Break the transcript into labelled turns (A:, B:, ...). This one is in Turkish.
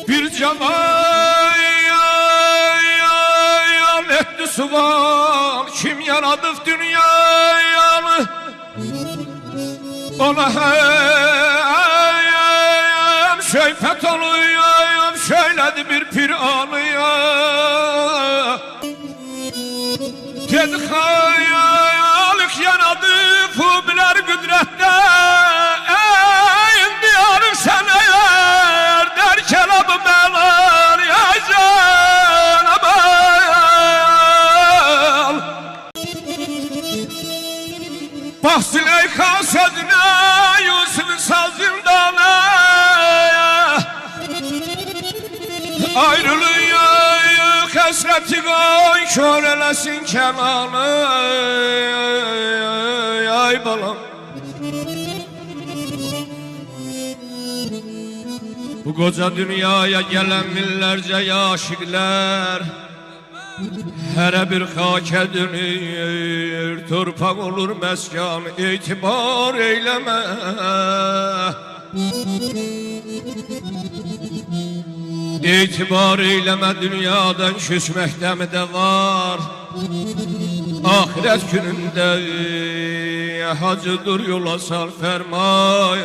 A: Bir cemal etti sual, kim yaradı dünyayı? Ona hem şeyfet oluyor, söyledi bir pir anıya. Dedi hayalık yanadı, fubiler güdrette. İndi yarım sen eğer, der kelamı melar ya Cenab-ı. Bak Züleyha sözüne, Yusuf'un sazındana. Ayrılıyor hasreti koy, kör elesin kemanı. Ay balam. Bu koca dünyaya gelen binlerce aşıklar her bir hake dönür, torpak olur meskan, itibar eyleme. İtibar eyleme, dünyadan küsmekte mi de var? Ahiret gününde hacıdır yola sal ferman.